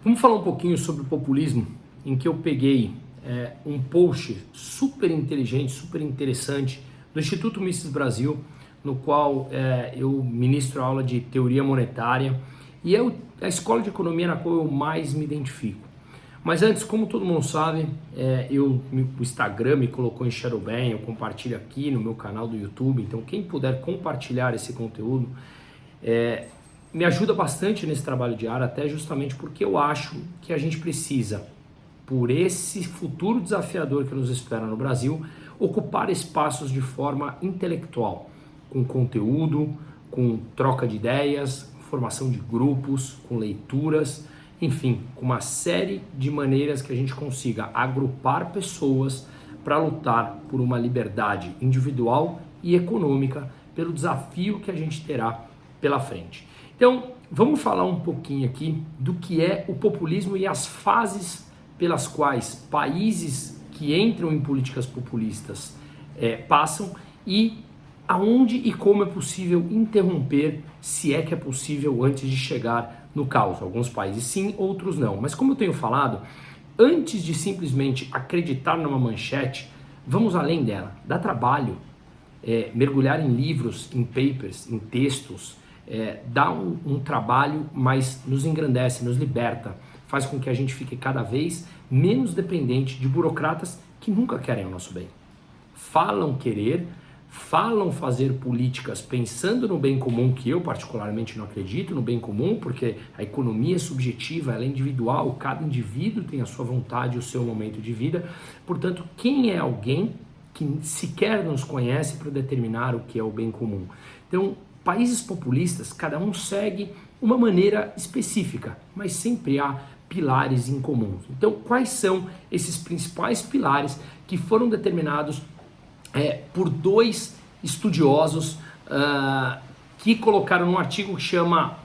Vamos falar um pouquinho sobre o populismo, em que eu peguei um post super inteligente, super interessante do Instituto Mises Brasil, no qual eu ministro aula de teoria monetária e é a escola de economia na qual eu mais me identifico. Mas antes, como todo mundo sabe, o Instagram me colocou em Shadowban, eu compartilho aqui no meu canal do YouTube, então quem puder compartilhar esse conteúdo me ajuda bastante nesse trabalho diário, até justamente porque eu acho que a gente precisa, por esse futuro desafiador que nos espera no Brasil, ocupar espaços de forma intelectual, com conteúdo, com troca de ideias, formação de grupos, com leituras, enfim, com uma série de maneiras que a gente consiga agrupar pessoas para lutar por uma liberdade individual e econômica, pelo desafio que a gente terá pela frente. Então, vamos falar um pouquinho aqui do que é o populismo e as fases pelas quais países que entram em políticas populistas passam e aonde e como é possível interromper, se é que é possível, antes de chegar no caos. Alguns países sim, outros não. Mas como eu tenho falado, antes de simplesmente acreditar numa manchete, vamos além dela. Dá trabalho mergulhar em livros, em papers, em textos, dá um trabalho, mas nos engrandece, nos liberta, faz com que a gente fique cada vez menos dependente de burocratas que nunca querem o nosso bem. Falam querer, falam fazer políticas pensando no bem comum, que eu particularmente não acredito no bem comum, porque a economia é subjetiva, ela é individual, cada indivíduo tem a sua vontade, o seu momento de vida. Portanto, quem é alguém que sequer nos conhece para determinar o que é o bem comum? Então, países populistas, cada um segue uma maneira específica, mas sempre há pilares em comum. Então, quais são esses principais pilares que foram determinados por dois estudiosos que colocaram num artigo que chama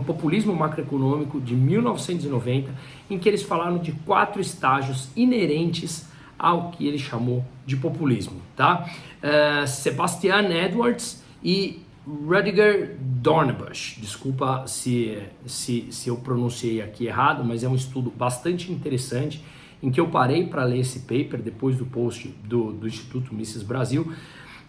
Populismo Macroeconômico, de 1990, em que eles falaram de 4 estágios inerentes ao que ele chamou de populismo, tá? Sebastian Edwards e Rüdiger Dornbusch, desculpa se eu pronunciei aqui errado, mas é um estudo bastante interessante em que eu parei para ler esse paper depois do post do Instituto Mises Brasil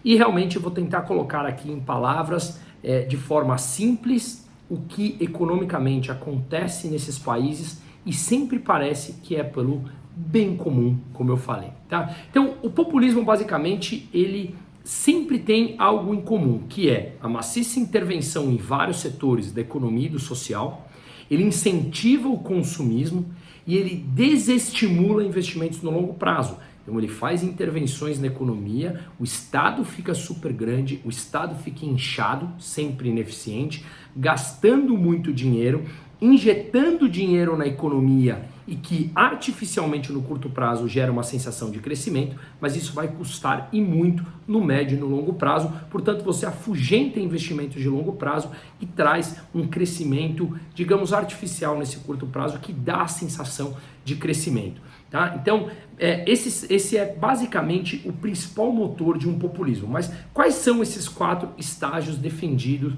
e realmente eu vou tentar colocar aqui em palavras de forma simples o que economicamente acontece nesses países e sempre parece que é pelo bem comum, como eu falei, tá? Então, o populismo basicamente ele sempre tem algo em comum, que é a maciça intervenção em vários setores da economia e do social, ele incentiva o consumismo e ele desestimula investimentos no longo prazo. Então ele faz intervenções na economia, o Estado fica super grande, o Estado fica inchado, sempre ineficiente, gastando muito dinheiro, injetando dinheiro na economia e que artificialmente no curto prazo gera uma sensação de crescimento, mas isso vai custar e muito no médio e no longo prazo. Portanto, você afugenta investimentos de longo prazo e traz um crescimento, digamos, artificial nesse curto prazo que dá a sensação de crescimento. Tá? Então, esse é basicamente o principal motor de um populismo. Mas quais são esses 4 estágios defendidos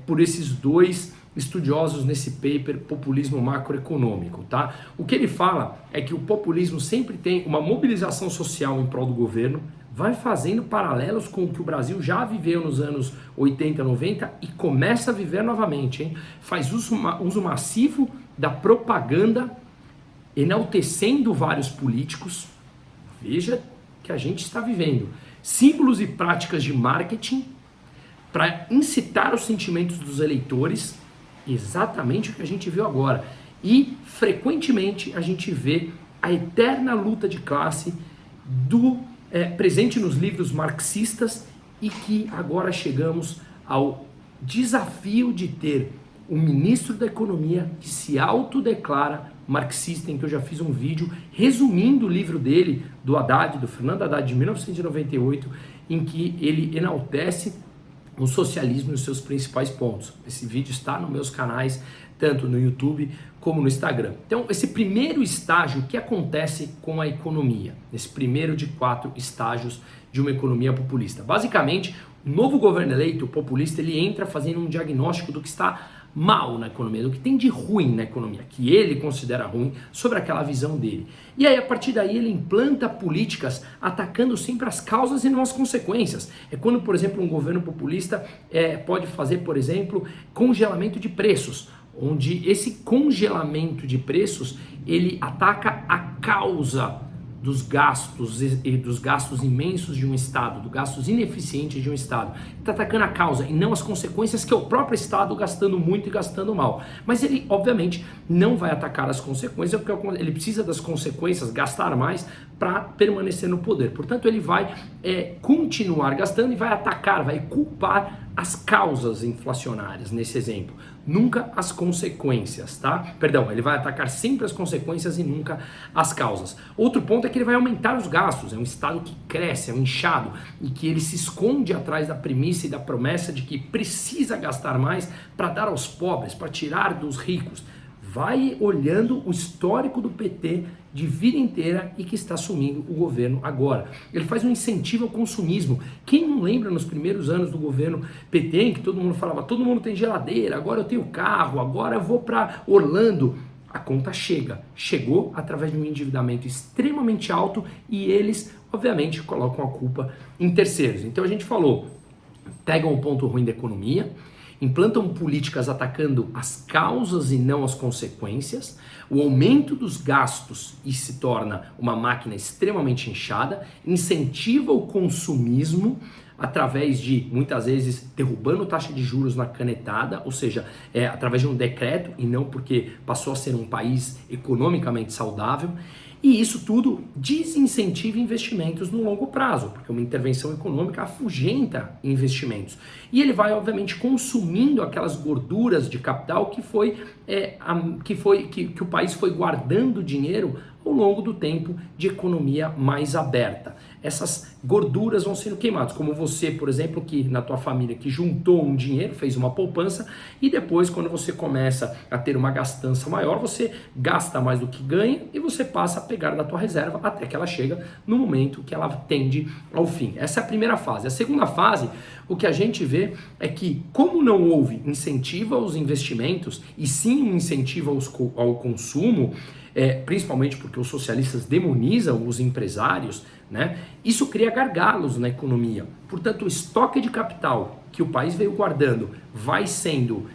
por esses dois estudiosos nesse paper Populismo Macroeconômico, tá? O que ele fala é que o populismo sempre tem uma mobilização social em prol do governo, vai fazendo paralelos com o que o Brasil já viveu nos anos 80, 90 e começa a viver novamente, hein? Faz uso massivo da propaganda, enaltecendo vários políticos. Veja que a gente está vivendo símbolos e práticas de marketing para incitar os sentimentos dos eleitores, exatamente o que a gente viu agora. E frequentemente a gente vê a eterna luta de classe presente nos livros marxistas e que agora chegamos ao desafio de ter um ministro da economia que se autodeclara marxista, em que eu já fiz um vídeo resumindo o livro dele, do Haddad, do Fernando Haddad, de 1998, em que ele enaltece o socialismo e os seus principais pontos. Esse vídeo está nos meus canais, tanto no YouTube como no Instagram. Então, esse primeiro estágio, o que acontece com a economia? Esse primeiro de 4 estágios de uma economia populista. Basicamente, o novo governo eleito, populista, ele entra fazendo um diagnóstico do que está mal na economia, do que tem de ruim na economia, que ele considera ruim, sobre aquela visão dele. E aí, a partir daí, ele implanta políticas atacando sempre as causas e não as consequências. É quando, por exemplo, um governo populista pode fazer, por exemplo, congelamento de preços, onde esse congelamento de preços, ele ataca a causa dos gastos imensos de um Estado, dos gastos ineficientes de um Estado. Está atacando a causa e não as consequências, que é o próprio Estado gastando muito e gastando mal. Mas ele, obviamente, não vai atacar as consequências, porque ele precisa das consequências, gastar mais, para permanecer no poder. Portanto, ele vai continuar gastando e vai atacar, vai culpar as causas inflacionárias, nesse exemplo. Nunca as consequências, tá? Perdão, ele vai atacar sempre as consequências e nunca as causas. Outro ponto é que ele vai aumentar os gastos. É um Estado que cresce, é um inchado, e que ele se esconde atrás da premissa e da promessa de que precisa gastar mais para dar aos pobres, para tirar dos ricos. Vai olhando o histórico do PT de vida inteira e que está assumindo o governo agora. Ele faz um incentivo ao consumismo. Quem não lembra nos primeiros anos do governo PT, em que todo mundo falava, todo mundo tem geladeira, agora eu tenho carro, agora eu vou para Orlando. A conta chegou através de um endividamento extremamente alto e eles, obviamente, colocam a culpa em terceiros. Então a gente falou, pegam o ponto ruim da economia, implantam políticas atacando as causas e não as consequências, o aumento dos gastos e se torna uma máquina extremamente inchada, incentiva o consumismo através de, muitas vezes, derrubando taxa de juros na canetada, ou seja, através de um decreto e não porque passou a ser um país economicamente saudável. E isso tudo desincentiva investimentos no longo prazo, porque uma intervenção econômica afugenta investimentos. E ele vai, obviamente, consumindo aquelas gorduras de capital que o país foi guardando dinheiro ao longo do tempo de economia mais aberta. Essas gorduras vão sendo queimadas, como você, por exemplo, que na tua família que juntou um dinheiro, fez uma poupança e depois, quando você começa a ter uma gastança maior, você gasta mais do que ganha e você passa a pegar da tua reserva até que ela chega no momento que ela tende ao fim. Essa é a primeira fase. A segunda fase, o que a gente vê é que, como não houve incentivo aos investimentos e sim um incentivo ao consumo, principalmente porque os socialistas demonizam os empresários, né? Isso cria gargalos na economia. Portanto, o estoque de capital que o país veio guardando vai sendo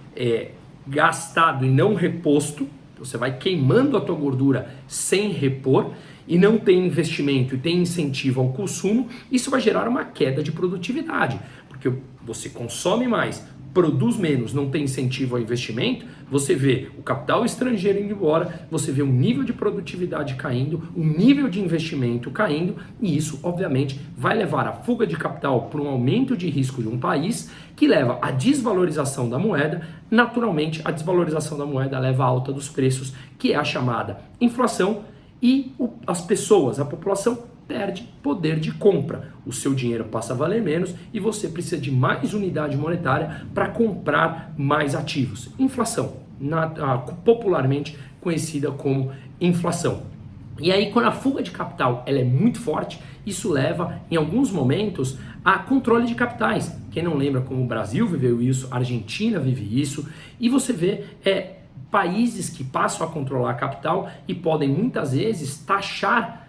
gastado e não reposto. Você vai queimando a tua gordura sem repor e não tem investimento e tem incentivo ao consumo. Isso vai gerar uma queda de produtividade, porque você consome mais, produz menos, não tem incentivo ao investimento, você vê o capital estrangeiro indo embora, você vê um nível de produtividade caindo, um nível de investimento caindo, e isso, obviamente, vai levar à fuga de capital para um aumento de risco de um país, que leva à desvalorização da moeda. Naturalmente, a desvalorização da moeda leva à alta dos preços, que é a chamada inflação, e as pessoas, a população, perde poder de compra. O seu dinheiro passa a valer menos e você precisa de mais unidade monetária para comprar mais ativos. Inflação, popularmente conhecida como inflação. E aí, quando a fuga de capital ela é muito forte, isso leva, em alguns momentos, a controle de capitais. Quem não lembra como o Brasil viveu isso, a Argentina vive isso, e você vê países que passam a controlar a capital e podem, muitas vezes, taxar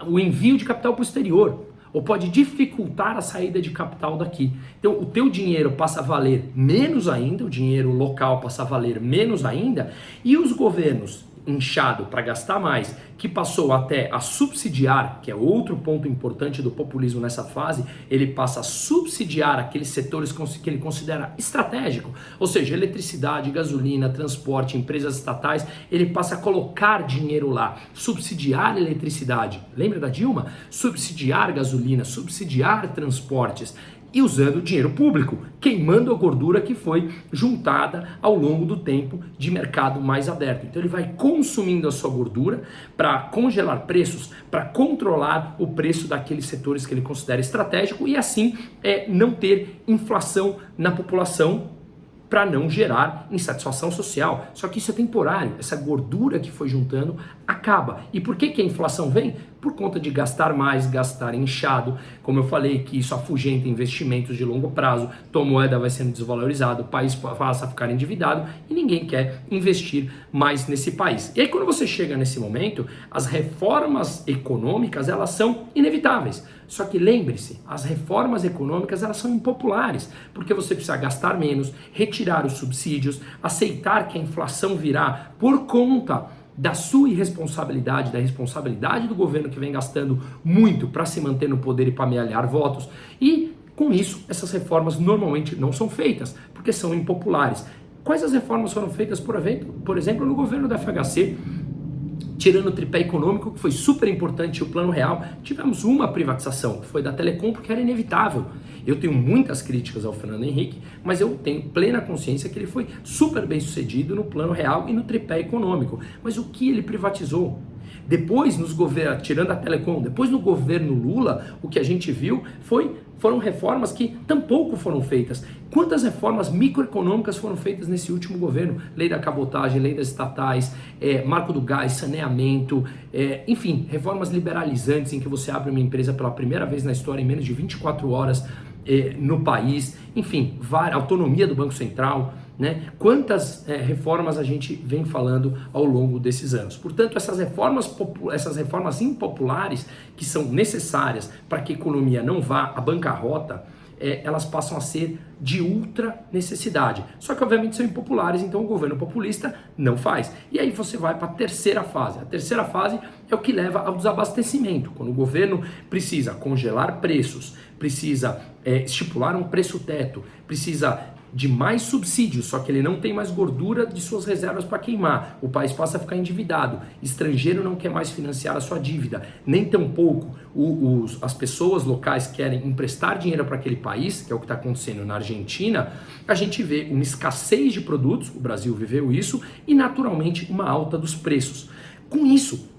o envio de capital para o exterior, ou pode dificultar a saída de capital daqui. Então o teu dinheiro passa a valer menos ainda, o dinheiro local passa a valer menos ainda, e os governos inchado para gastar mais, que passou até a subsidiar, que é outro ponto importante do populismo nessa fase, ele passa a subsidiar aqueles setores que ele considera estratégico, ou seja, eletricidade, gasolina, transporte, empresas estatais, ele passa a colocar dinheiro lá, subsidiar eletricidade, lembra da Dilma? Subsidiar gasolina, subsidiar transportes, e usando dinheiro público, queimando a gordura que foi juntada ao longo do tempo de mercado mais aberto. Então ele vai consumindo a sua gordura para congelar preços, para controlar o preço daqueles setores que ele considera estratégico e assim não ter inflação na população, para não gerar insatisfação social. Só que isso é temporário, essa gordura que foi juntando acaba. E por que a inflação vem? por conta de gastar mais, gastar inchado, como eu falei, que isso afugenta investimentos de longo prazo, tua moeda vai sendo desvalorizada, o país passa a ficar endividado e ninguém quer investir mais nesse país. E aí quando você chega nesse momento, as reformas econômicas, elas são inevitáveis. Só que lembre-se, as reformas econômicas, elas são impopulares, porque você precisa gastar menos, retirar os subsídios, aceitar que a inflação virá por conta da sua irresponsabilidade, da responsabilidade do governo que vem gastando muito para se manter no poder e para amealhar votos. E com isso, essas reformas normalmente não são feitas, porque são impopulares. Quais as reformas foram feitas, por exemplo, no governo da FHC? Tirando o tripé econômico, que foi super importante, o Plano Real, tivemos uma privatização, que foi da Telecom, porque era inevitável. Eu tenho muitas críticas ao Fernando Henrique, mas eu tenho plena consciência que ele foi super bem sucedido no Plano Real e no tripé econômico. Mas o que ele privatizou? Depois, nos governos, tirando a Telecom, depois no governo Lula, o que a gente viu foram reformas que tampouco foram feitas. Quantas reformas microeconômicas foram feitas nesse último governo? Lei da cabotagem, lei das estatais, marco do gás, saneamento, enfim, reformas liberalizantes em que você abre uma empresa pela primeira vez na história em menos de 24 horas no país, enfim, autonomia do Banco Central, né? Quantas reformas a gente vem falando ao longo desses anos. Portanto, essas reformas impopulares que são necessárias para que a economia não vá à bancarrota, elas passam a ser de ultra necessidade. Só que obviamente são impopulares, então o governo populista não faz. E aí você vai para a terceira fase. A terceira fase é o que leva ao desabastecimento. Quando o governo precisa congelar preços, precisa estipular um preço teto, precisa de mais subsídios, só que ele não tem mais gordura de suas reservas para queimar. O país passa a ficar endividado. Estrangeiro não quer mais financiar a sua dívida. Nem tampouco as pessoas locais querem emprestar dinheiro para aquele país, que é o que está acontecendo na Argentina. A gente vê uma escassez de produtos, o Brasil viveu isso, e naturalmente uma alta dos preços. Com isso,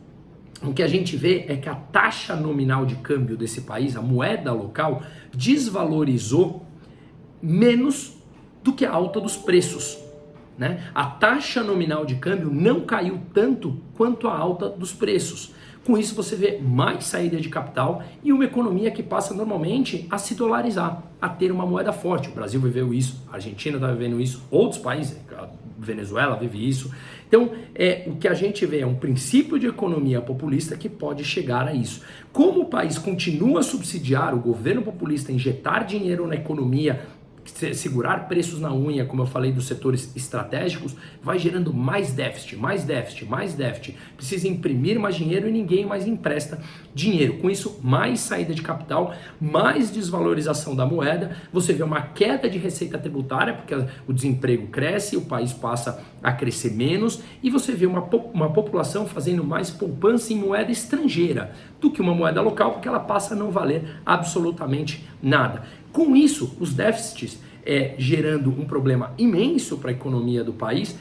o que a gente vê é que a taxa nominal de câmbio desse país, a moeda local, desvalorizou menos do que a alta dos preços, né? A taxa nominal de câmbio não caiu tanto quanto a alta dos preços. Com isso você vê mais saída de capital e uma economia que passa normalmente a se dolarizar, a ter uma moeda forte. O Brasil viveu isso, a Argentina está vivendo isso, outros países, a Venezuela vive isso. Então, o que a gente vê é um princípio de economia populista que pode chegar a isso. Como o país continua a subsidiar o governo populista, injetar dinheiro na economia, segurar preços na unha, como eu falei dos setores estratégicos, vai gerando mais déficit, mais déficit, mais déficit. Precisa imprimir mais dinheiro e ninguém mais empresta dinheiro. Com isso, mais saída de capital, mais desvalorização da moeda. Você vê uma queda de receita tributária, porque o desemprego cresce, o país passa a crescer menos, e você vê uma população fazendo mais poupança em moeda estrangeira do que uma moeda local, porque ela passa a não valer absolutamente nada. Com isso, os déficits gerando um problema imenso para a economia do país,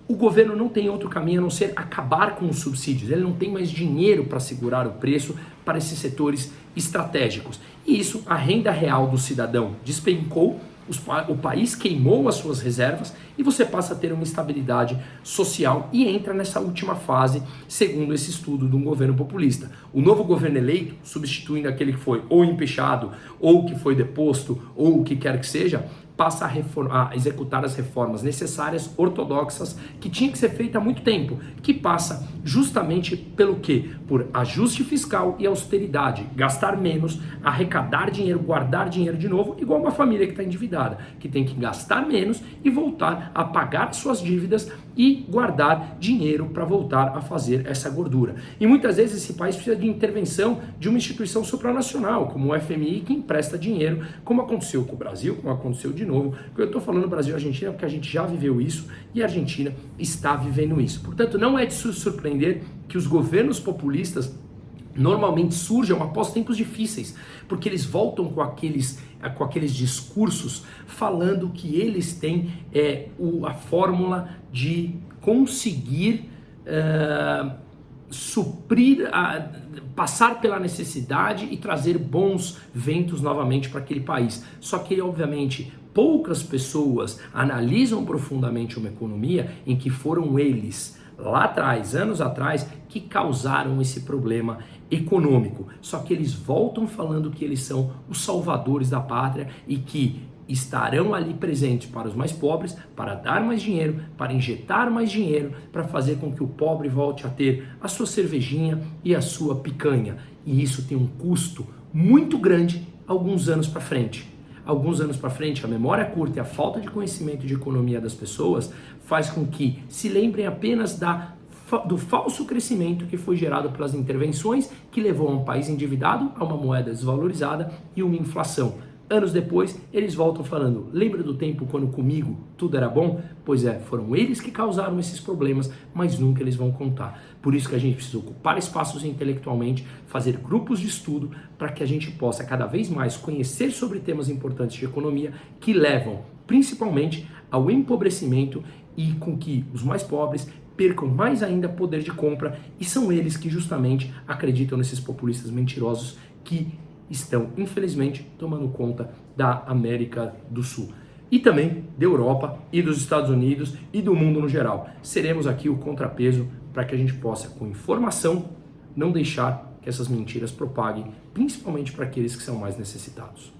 o governo não tem outro caminho a não ser acabar com os subsídios. Ele não tem mais dinheiro para segurar o preço para esses setores estratégicos. E isso, a renda real do cidadão despencou, o país queimou as suas reservas e você passa a ter uma instabilidade social e entra nessa última fase, segundo esse estudo de um governo populista. O novo governo eleito, substituindo aquele que foi ou empichado, ou que foi deposto, ou o que quer que seja, passa a executar as reformas necessárias, ortodoxas, que tinha que ser feita há muito tempo, que passa justamente pelo quê? Por ajuste fiscal e austeridade, gastar menos, arrecadar dinheiro, guardar dinheiro de novo, igual uma família que está endividada, que tem que gastar menos e voltar a pagar suas dívidas e guardar dinheiro para voltar a fazer essa gordura. E muitas vezes esse país precisa de intervenção de uma instituição supranacional, como o FMI, que empresta dinheiro, como aconteceu com o Brasil, como aconteceu de novo. Eu estou falando Brasil e Argentina porque a gente já viveu isso e a Argentina está vivendo isso. Portanto, não é de se surpreender que os governos populistas normalmente surgem após tempos difíceis, porque eles voltam com aqueles discursos falando que eles têm a fórmula de conseguir suprir, passar pela necessidade e trazer bons ventos novamente para aquele país. Só que, obviamente, poucas pessoas analisam profundamente uma economia em que foram eles, lá atrás, anos atrás, que causaram esse problema econômico. Só que eles voltam falando que eles são os salvadores da pátria e que estarão ali presentes para os mais pobres, para dar mais dinheiro, para injetar mais dinheiro, para fazer com que o pobre volte a ter a sua cervejinha e a sua picanha. E isso tem um custo muito grande alguns anos para frente. Alguns anos para frente, a memória curta e a falta de conhecimento de economia das pessoas faz com que se lembrem apenas do falso crescimento que foi gerado pelas intervenções que levou a um país endividado, a uma moeda desvalorizada e uma inflação. Anos depois, eles voltam falando, lembra do tempo quando comigo tudo era bom? Pois é, foram eles que causaram esses problemas, mas nunca eles vão contar. Por isso que a gente precisa ocupar espaços intelectualmente, fazer grupos de estudo, para que a gente possa cada vez mais conhecer sobre temas importantes de economia que levam, principalmente, ao empobrecimento e com que os mais pobres percam mais ainda poder de compra, e são eles que justamente acreditam nesses populistas mentirosos que estão, infelizmente, tomando conta da América do Sul. E também da Europa e dos Estados Unidos e do mundo no geral. Seremos aqui o contrapeso para que a gente possa, com informação, não deixar que essas mentiras propaguem, principalmente para aqueles que são mais necessitados.